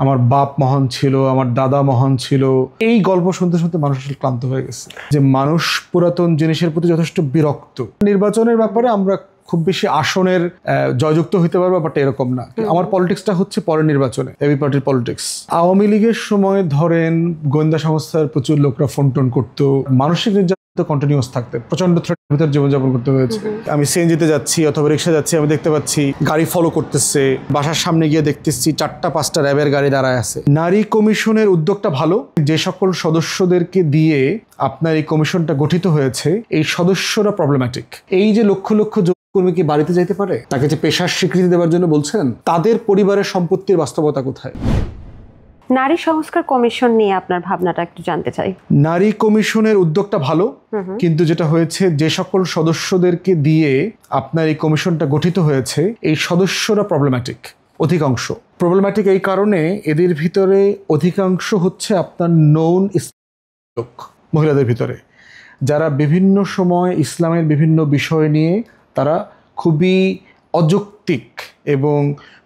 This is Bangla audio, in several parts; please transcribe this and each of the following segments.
আমার বাপ মহান ছিল, আমার দাদা মহান ছিল, এই গল্প শুনতে শুনতে মানুষ আসলে ক্লান্ত হয়ে গেছে, যে মানুষ পুরাতন জিনিসের প্রতি যথেষ্ট বিরক্ত। নির্বাচনের ব্যাপারে আমরা খুব বেশি আসনের জয়যুক্ত হইতে পারবো, ব্যাপারটা এরকম না। আমার পলিটিক্সটা হচ্ছে পরের নির্বাচনে, এবি পার্টির পলিটিক্স। আওয়ামী লীগের সময় ধরেন গোয়েন্দা সংস্থার প্রচুর লোকরা ফোন টোন করতো, মানসিক নির্যাতন কন্টিনিউয়াস থাকতে, প্রচন্ড থ্রেটের ভিতর জীবনযাপন করতে হয়েছে। আমি সিএনজিতে যাচ্ছি অথবা রিক্সা যাচ্ছি, আমি দেখতে পাচ্ছি গাড়ি ফলো করতেছে, বাসার সামনে গিয়ে দেখতেছি 4টা-5টা র্যাবের গাড়ি দাঁড়ায় আছে। নারী কমিশনের উদ্যোগটা ভালো, যে সকল সদস্যদেরকে দিয়ে আপনার এই কমিশনটা গঠিত হয়েছে এই সদস্যরা প্রবলেম্যাটিক। এই যে লক্ষ লক্ষ কর্মী কি বাড়িতে যাইতে পারে? তাকে যে পেশার স্বীকৃতি দেওয়ার জন্য বলছেন, তাদের পরিবারের সম্পত্তির বাস্তবতা কোথায়? নারী সংস্কার কমিশন নিয়ে আপনার ভাবনাটা একটু জানতে চাই। নারী কমিশনের উদ্যোগটা ভালো, কিন্তু যেটা হয়েছে যে সকল সদস্যদেরকে দিয়ে আপনার এই কমিশনটা গঠিত হয়েছে এই সদস্যরা প্রবলেম্যাটিক। অধিকাংশ প্রবলেম্যাটিক এই কারণে, এদের ভিতরে অধিকাংশ হচ্ছে আপনার নন লোক, মহিলাদের ভিতরে, যারা বিভিন্ন সময় ইসলামের বিভিন্ন বিষয় নিয়ে তারা খুবই অযৌক্তিক এবং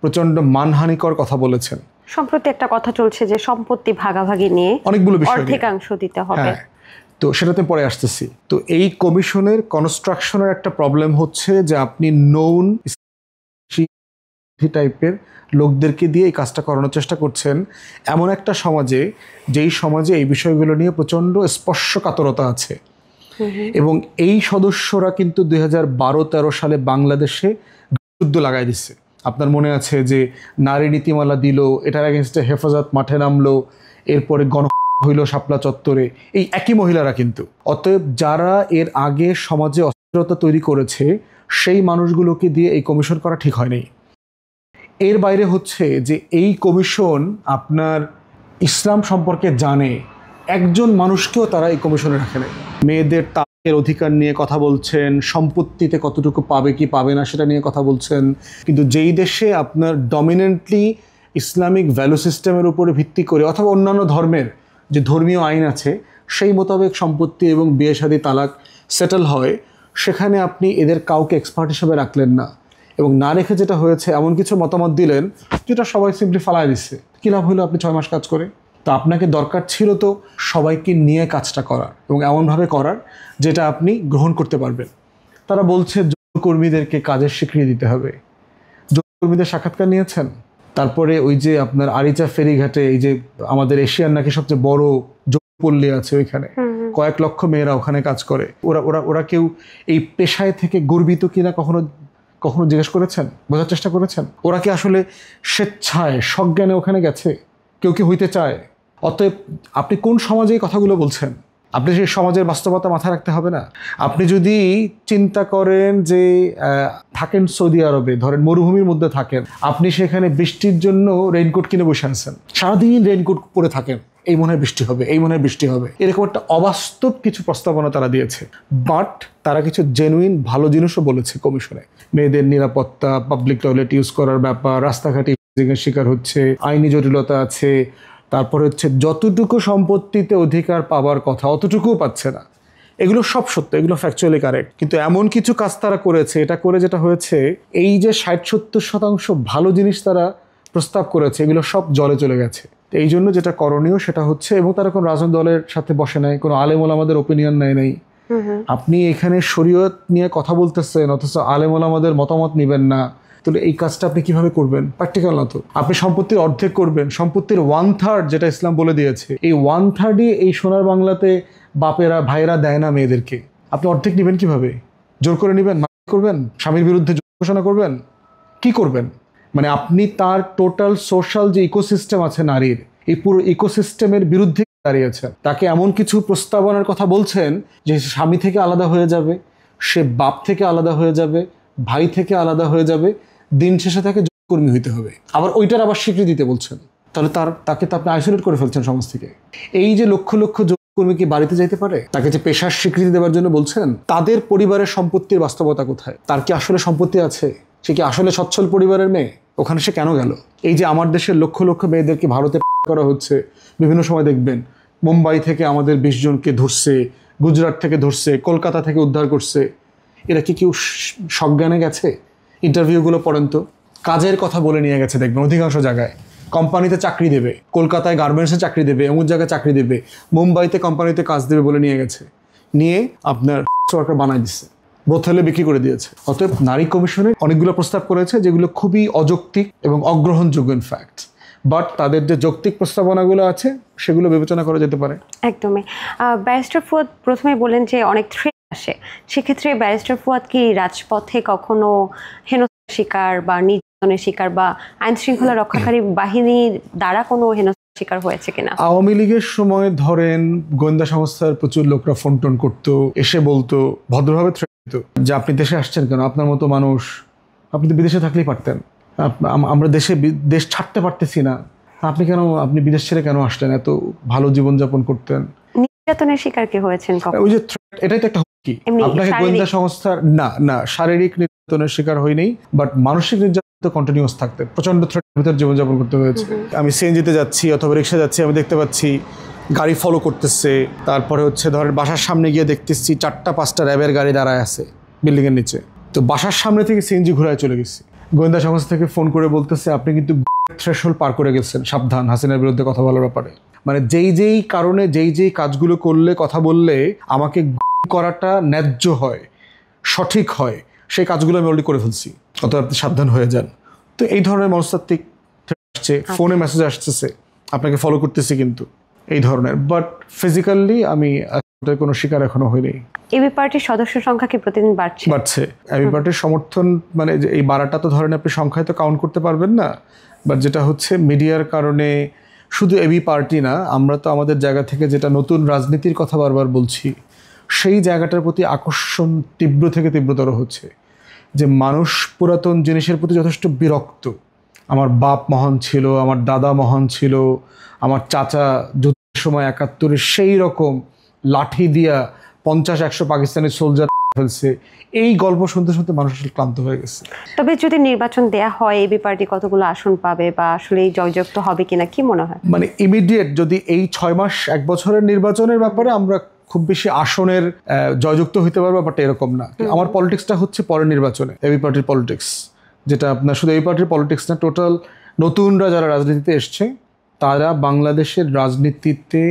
প্রচন্ড মানহানিকর কথা বলেছেন। সম্প্রতি একটা কথা চলছে যে সম্পত্তি ভাগাভাগি নিয়ে অনেকগুলো বিষয় অর্ধেকাংশ দিতে হবে। তো সেটাতে পরে আসতেছি। তো এই কমিশনের কনস্ট্রাকশনের একটা প্রবলেম হচ্ছে যে আপনি নন টাইপের লোকদেরকে দিয়ে এই কাজটা করানোর চেষ্টা করছেন এমন একটা সমাজে, যেই সমাজে এই বিষয়গুলো নিয়ে প্রচণ্ড স্পর্শকাতরতা আছে। এবং এই সদস্যরা কিন্তু 2012-13 সালে বাংলাদেশে যুদ্ধ লাগাই দিচ্ছে। আপনার মনে আছে যে নারী নীতিমালা দিল, এটার এগেনস্টে হেফাজত মাঠে নামলো, এরপরে গণহত্যা হইল শাপলা চত্বরে, এই একই মহিলারা কিন্তু। অতএব যারা এর আগে সমাজে অস্থিরতা তৈরি করেছে সেই মানুষগুলোকে দিয়ে এই কমিশন করা ঠিক হয়নি। এর বাইরে হচ্ছে যে এই কমিশন আপনার ইসলাম সম্পর্কে জানে, একজন মানুষকেও তারা এই কমিশনে রাখে না। মেয়েদের তালাকের অধিকার নিয়ে কথা বলছেন, সম্পত্তিতে কতটুকু পাবে কি পাবে না সেটা নিয়ে কথা বলছেন, কিন্তু যেই দেশে আপনার ডমিনেন্টলি ইসলামিক ভ্যালু সিস্টেমের উপরে ভিত্তি করে অথবা অন্যান্য ধর্মের যে ধর্মীয় আইন আছে সেই মোতাবেক সম্পত্তি এবং বিয়ে শাদী তালাক সেটেল হয়, সেখানে আপনি এদের কাউকে এক্সপার্ট হিসেবে রাখলেন না, এবং না রেখে যেটা হয়েছে এমন কিছু মতামত দিলেন যেটা সবাই সিম্পলি ফালায় দিচ্ছে। কী লাভ হলো আপনি 6 মাস কাজ করে? তো আপনাকে দরকার ছিল তো সবাইকে নিয়ে কাজটা করার এবং এমনভাবে করার যেটা আপনি গ্রহণ করতে পারবেন। তারা বলছে যৌনকর্মীদেরকে কাজের স্বীকৃতি দিতে হবে। যৌনকর্মীদের সাক্ষাৎকার নিয়েছেন? তারপরে ওই যে আপনার আরিচা ফেরিঘাটে এই যে আমাদের এশিয়ার নাকি সবচেয়ে বড় যৌনপল্লী আছে, ওইখানে কয়েক লক্ষ মেয়েরা ওখানে কাজ করে। ওরা ওরা ওরা কেউ এই পেশায় থেকে গর্বিত কিনা কখনো জিজ্ঞেস করেছেন? বোঝার চেষ্টা করেছেন? ওরা কি আসলে স্বেচ্ছায় সজ্ঞানে ওখানে গেছে? কেউ কি হইতে চায়? অতএব আপনি কোন সমাজে এই কথাগুলো বলছেন? আপনি সেই সমাজের বাস্তবতা মাথায় রাখতে হবে না? আপনি যদি চিন্তা করেন যে থাকেন সৌদি আরবে, ধরেন মরুভূমির মধ্যে থাকেন, আপনি সেখানে বৃষ্টির জন্য রেইনকোট কিনে বসে আছেন, সারাদিন রেইনকোট পরে থাকেন, এই মনে হয় বৃষ্টি হবে, এই মনে হয় বৃষ্টি হবে, এরকম একটা অবাস্তব কিছু প্রস্তাবনা তারা দিয়েছে। বাট তারা কিছু জেনুইন ভালো জিনিসও বলেছে কমিশনে। মেয়েদের নিরাপত্তা, পাবলিক টয়লেট ইউজ করার ব্যাপার, রাস্তাঘাটে শিকার হচ্ছে, আইনি জটিলতা আছে, তারপরে হচ্ছে যতটুকু সম্পত্তিতে অধিকার পাওয়ার কথা অতটুকুও পাচ্ছে না। এগুলো সব সত্য, এগুলো ফ্যাকচুয়ালি কারেক্ট, কিন্তু এমন কিছু কাজ তারা করেছে, এটা করে যেটা হয়েছে এই যে 60-70% ভালো জিনিস তারা প্রস্তাব করেছে এগুলো সব জলে চলে গেছে। এই জন্য যেটা করণীয় সেটা হচ্ছে, এবং তারা কোনো রাজনৈতিক দলের সাথে বসে নাই, কোনো আলেম ওলামাদের ওপিনিয়ন নেয় নাই। আপনি এখানে শরীয়ত নিয়ে কথা বলতেছেন অথচ আলেম ওলামাদের মতামত নেবেন না, তাহলে এই কাজটা আপনি কিভাবে করবেন? প্র্যাকটিক্যাল না তো। আপনি সম্পত্তির অর্ধেক করবেন, সম্পত্তির 1/3 যেটা ইসলাম বলে দিয়েছে, এই 1/3ই এই সোনার বাংলাতে বাপেরা ভাইয়েরা দেয় না মেয়েদেরকে। আপনি অর্ধেক নেবেন কিভাবে? জোর করে নেবেন? করবেন? স্বামীর বিরুদ্ধে ঘোষণা করবেন? কি করবেন? মানে আপনি তার টোটাল সোশ্যাল যে ইকোসিস্টেম আছে নারীর, এই পুরো ইকোসিস্টেমের বিরুদ্ধে দাঁড়িয়েছেন। তাকে এমন কিছু প্রস্তাবনার কথা বলছেন যে স্বামী থেকে আলাদা হয়ে যাবে, সে বাপ থেকে আলাদা হয়ে যাবে, ভাই থেকে আলাদা হয়ে যাবে, দিন শেষে তাকে যৌনকর্মী হইতে হবে, আবার ওইটার আবার স্বীকৃতি দিতে বলছেন। তাহলে তাকে তো আপনি আইসোলেট করে ফেলছেন সমাজ থেকে। এই যে লক্ষ লক্ষ যৌনকর্মী কি বাড়িতে যাইতে পারে? তাকে যে পেশার স্বীকৃতি দেওয়ার জন্য বলছেন, তাদের পরিবারের সম্পত্তির বাস্তবতা কোথায়? তার কি আসলে সম্পত্তি আছে? সে কি আসলে সচ্ছল পরিবারের মেয়ে? ওখানে সে কেন গেল? এই যে আমার দেশের লক্ষ লক্ষ মেয়েদেরকে ভারতে করা হচ্ছে, বিভিন্ন সময় দেখবেন মুম্বাই থেকে আমাদের 20 জনকে ধরছে, গুজরাট থেকে ধরছে, কলকাতা থেকে উদ্ধার করছে। এরা কি কেউ সজ্ঞানে গেছে? ইন্টারভিউগুলো পড়েন তো, কাজের কথা বলে নিয়ে গেছে দেখবেন অধিকাংশ জায়গায়। কোম্পানিতে চাকরি দেবে, কলকাতায় গার্মেন্টসে চাকরি দেবে, এমন জায়গায় চাকরি দেবে, মুম্বাইতে কোম্পানিতে কাজ দেবে বলে নিয়ে গেছে, নিয়ে আপনার সেক্স ওয়ার্কার বানাই দিচ্ছে, ব্রথেলে বিক্রি করে দিয়েছে। অতএব নারী কমিশনের অনেকগুলো প্রস্তাব করেছে যেগুলো খুবই অযৌক্তিক এবং অগ্রহণযোগ্য ইনফ্যাক্ট, বাট তাদের যে যৌক্তিক প্রস্তাবনাগুলো আছে সেগুলো বিবেচনা করা যেতে পারে। একদমই। ব্যারিস্টার ফুয়াদ প্রথমে বলেন যে অনেক থ্রেট আসে, সেক্ষেত্রে ব্যারিস্টার ফুয়াদ কি রাজপথে কখনো হেনস্থার শিকার বা নির্যাতনের শিকার বা আইন শৃঙ্খলা রক্ষাকারী বাহিনীর দ্বারা কোনো হেনস্থার শিকার হয়েছে কিনা? আওয়ামী লীগের সময় ধরেন গোয়েন্দা সংস্থার প্রচুর লোকরা ফোন টোন করতো, এসে বলতো, ভদ্রভাবে থ্রেট দিত যে আপনি দেশে আসছেন কেন, আপনার মতো মানুষ, আপনি তো বিদেশে থাকলেই পারতেন, আমরা দেশ ছাড়তে পারতেছি না, আপনি বিদেশ ছেড়ে কেন আসলেন, এত ভালো জীবনযাপন করতেন। নির্যাতনের শিকার কি হয়েছেন কখনো? ওই যে এটাই তো একটা হুমকি। আপনাকে গোয়েন্দা সংস্থার না শারীরিক নির্যাতনের শিকার হয়নি, বাট মানসিক নির্যাতন তো কন্টিনিউয়াস থাকতে, প্রচন্ড থ্রেটের ভিতর জীবনযাপন করতে হয়েছে। আমি সিএনজিতে যাচ্ছি অথবা রিক্সা যাচ্ছি, আমি দেখতে পাচ্ছি গাড়ি ফলো করতেছে, তারপরে হচ্ছে ধরেন বাসার সামনে গিয়ে দেখতেছি 4-5টা র্যাবের গাড়ি দাঁড়ায় আছে বিল্ডিং এর নিচে, তো বাসার সামনে থেকে সিএনজি ঘুরায় চলে গেছি, গোয়েন্দা সংস্থা থেকে ফোন করে বলতেছে আপনি কিন্তু থ্রেশহোল্ড পার করে গেছেন, সাবধান হাসিনার বিরুদ্ধে কথা বলার ব্যাপারে। মানে যেই কারণে যেই কাজগুলো করলে, কথা বললে আমাকে করাটা ন্যায্য হয়, সঠিক হয়, সেই কাজগুলো আমি অলরেডি করে ফেলছি, অত আপনি সাবধান হয়ে যান। তো এই ধরনের মনস্তাত্ত্বিক আসছে, ফোনে মেসেজ আসতেছে আপনাকে ফলো করতেছি, কিন্তু এই ধরনের, বাট ফিজিক্যালি আমি কোনো শিকার এখনো হয়নি। এবি পার্টির সদস্য সংখ্যা কি প্রতিদিন বাড়ছে? এবি পার্টির সমর্থন মানে এই বাড়াটা তো ধরেন আপনি সংখ্যায় তো কাউন্ট করতে পারবেন না, বাট যেটা হচ্ছে মিডিয়ার কারণে, শুধু এবি পার্টি না, আমরা তো আমাদের জায়গা থেকে যেটা নতুন রাজনীতির কথা বারবার বলছি, সেই জায়গাটার প্রতি আকর্ষণ তীব্র থেকে তীব্রতর হচ্ছে, যে মানুষ পুরাতন জিনিসের প্রতি যথেষ্ট বিরক্ত। আমার বাপ মহান ছিল, আমার দাদা মহান ছিল, আমার চাচা যুদ্ধের সময় 71-এ সেই রকম লাঠি দিয়া 50-100 পাকিস্তানি সোলজার ফেলছে, এই গল্প শুনতে শুনতে মানুষ আসলে ক্লান্ত হয়ে গেছে। তবে যদি নির্বাচন দেয়া হয়, এবি পার্টি কতগুলো আসন পাবে বা আসলে জয়যুক্ত হবে কিনা, কি মনে হয়? মানে ইমিডিয়েট যদি এই 6 মাস 1 বছরের নির্বাচনের ব্যাপারে আমরা খুব বেশি আসনের জয়যুক্ত হইতে পারবো, বাট এরকম না। আমার পলিটিক্সটা হচ্ছে পরের নির্বাচনে, এবি পার্টির পলিটিক্স, যেটা আপনার শুধু এবি পার্টির পলিটিক্স না, টোটাল নতুনরা যারা রাজনীতিতে এসছে তারা বাংলাদেশের রাজনীতিতে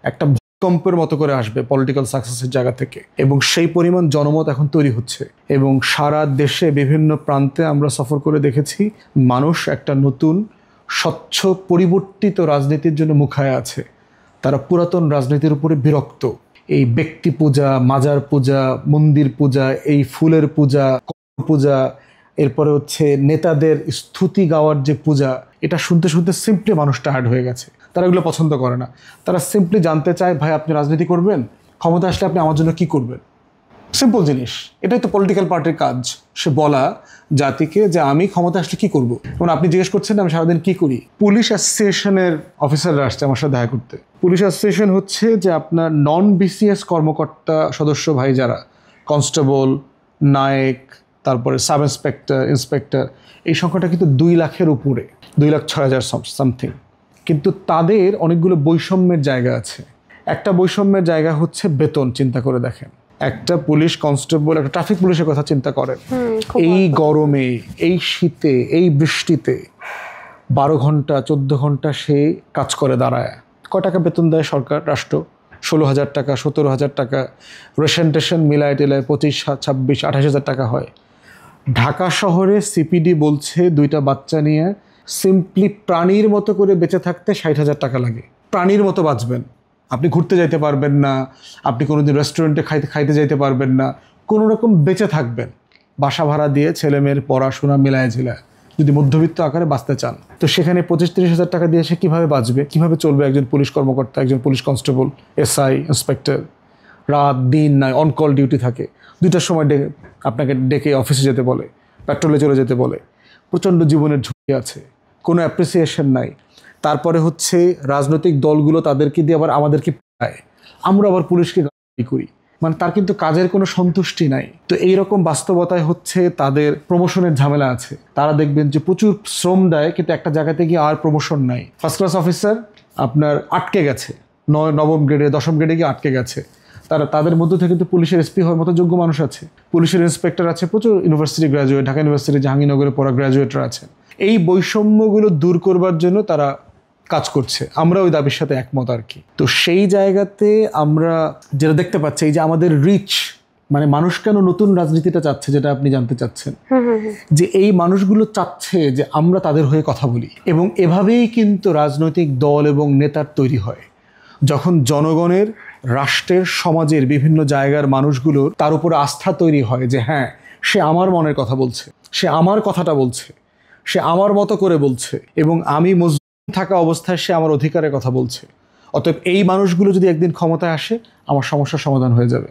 একটা ভূমিকম্পের মতো করে আসবে পলিটিক্যাল সাকসেসের জায়গা থেকে, এবং সেই পরিমাণ জনমত এখন তৈরি হচ্ছে, এবং সারা দেশে বিভিন্ন প্রান্তে আমরা সফর করে দেখেছি মানুষ একটা নতুন স্বচ্ছ পরিবর্তিত রাজনীতির জন্য মুখায় আছে। তারা পুরাতন রাজনীতির উপরে বিরক্ত। এই ব্যক্তি পূজা, মাজার পূজা, মন্দির পূজা, এই ফুলের পূজা, পূজা, এরপরে হচ্ছে নেতাদের স্তুতি গাওয়ার যে পূজা, এটা শুনতে শুনতে সিম্পলি মানুষ টায়ার্ড হয়ে গেছে। তারা এগুলো পছন্দ করে না। তারা সিম্পলি জানতে চায়, ভাই আপনি রাজনীতি করবেন, ক্ষমতা আসলে আপনি আমার জন্য কি করবেন? সিম্পল জিনিস। এটাই তো পলিটিক্যাল পার্টির কাজ, সে বলা জাতিকে যে আমি ক্ষমতা আসলে কি করব। এবং আপনি জিজ্ঞেস করছেন আমি সারাদিন কি করি। পুলিশ অ্যাসোসিয়েশনের অফিসাররা আসছে আমার সাথে দেখা করতে। পুলিশ অ্যাসোসিয়েশন হচ্ছে যে আপনার নন বিসিএস কর্মকর্তা সদস্য ভাই যারা, কনস্টেবল, নায়ক, তারপরে সাব ইন্সপেক্টর, ইন্সপেক্টর, এই সংখ্যাটা কিন্তু 2 লাখের উপরে, 2,06,000 সামথিং। কিন্তু তাদের অনেকগুলো বৈষম্যের জায়গা আছে। একটা বৈষম্যের জায়গা হচ্ছে বেতন। চিন্তা করে দেখেন, একটা পুলিশ কনস্টেবল, একটা ট্রাফিক পুলিশের কথা চিন্তা করেন, এই গরমে, এই শীতে, এই বৃষ্টিতে 12 ঘন্টা 14 ঘন্টা সে কাজ করে দাঁড়ায়। কয় টাকা বেতন দেয় সরকার, রাষ্ট্র? 16,000 টাকা, 17,000 টাকা, রেশন টেশন মিলায় টেলায় 25, 26, 28,000 টাকা হয়। ঢাকা শহরে সিপিডি বলছে 2টা বাচ্চা নিয়ে সিম্পলি প্রাণীর মতো করে বেঁচে থাকতে 60,000 টাকা লাগে। প্রাণীর মতো বাঁচবেন, আপনি ঘুরতে যাইতে পারবেন না, আপনি কোনোদিন রেস্টুরেন্টে খাইতে যাইতে পারবেন না, কোনো রকম বেঁচে থাকবেন বাসা ভাড়া দিয়ে, ছেলে মেয়ের পড়াশোনা মিলায় ঝিলায়, যদি মধ্যবিত্ত আকারে বাঁচতে চান। তো সেখানে 25-30,000 টাকা দিয়ে সে কীভাবে বাঁচবে, কীভাবে চলবে একজন পুলিশ কর্মকর্তা, একজন পুলিশ কনস্টেবল, এসআই, ইন্সপেক্টর? রাত দিন নাই, অন কল ডিউটি থাকে। 2টার সময় আপনাকে ডেকে অফিসে যেতে বলে, পেট্রোলে চলে যেতে বলে। প্রচণ্ড জীবনের ঝুঁকি আছে, কোনো অ্যাপ্রিসিয়েশন নাই। তারপরে হচ্ছে রাজনৈতিক দলগুলো তাদেরকে দিয়ে আবার আমাদেরকে পায়, আমরা আবার পুলিশকে গালি করি। মানে তার কিন্তু কাজের কোনো সন্তুষ্টি নাই। তো এইরকম বাস্তবতায় হচ্ছে তাদের প্রমোশনের ঝামেলা আছে। তারা দেখবেন যে প্রচুর শ্রম দেয়, কিন্তু একটা জায়গাতে গিয়ে আর প্রমোশন নাই। ফার্স্ট ক্লাস অফিসার আপনার আটকে গেছে, 9ম গ্রেডে 10ম গ্রেডে গিয়ে আটকে গেছে। তাদের মধ্যে থেকে কিন্তু পুলিশের এসপি হওয়ার মতো যোগ্য মানুষ আছে, পুলিশের ইন্সপেক্টর আছে, প্রচুর ইউনিভার্সিটি গ্র্যাজুয়েট, ঢাকা ইউনিভার্সিটি জাহাঙ্গীরনগরে পড়া গ্র্যাজুয়েটরা আছেন। এই বৈষম্যগুলো দূর করবার জন্য তারা কাজ করছে, আমরা ওই দাবির সাথে একমত আর কি। তো সেই জায়গাতে আমরা যেটা দেখতে পাচ্ছি, এই যে আমাদের রিচ, মানে মানুষ কেন নতুন রাজনীতিটা চাচ্ছে, যেটা আপনি জানতে চাচ্ছেন, যে এই মানুষগুলো চাচ্ছে যে আমরা তাদের হয়ে কথা বলি, এবং এভাবেই কিন্তু রাজনৈতিক দল এবং নেতার তৈরি হয়। যখন জনগণের, রাষ্ট্রের, সমাজের বিভিন্ন জায়গার মানুষগুলোর তার উপর আস্থা তৈরি হয় যে হ্যাঁ, সে আমার মনের কথা বলছে, সে আমার কথাটা বলছে, সে আমার মতো করে বলছে, এবং আমি মজলুম থাকা অবস্থায় সে আমার অধিকারের কথা বলছে, অতএব এই মানুষগুলো যদি একদিন ক্ষমতায় আসে, আমার সমস্যার সমাধান হয়ে যাবে।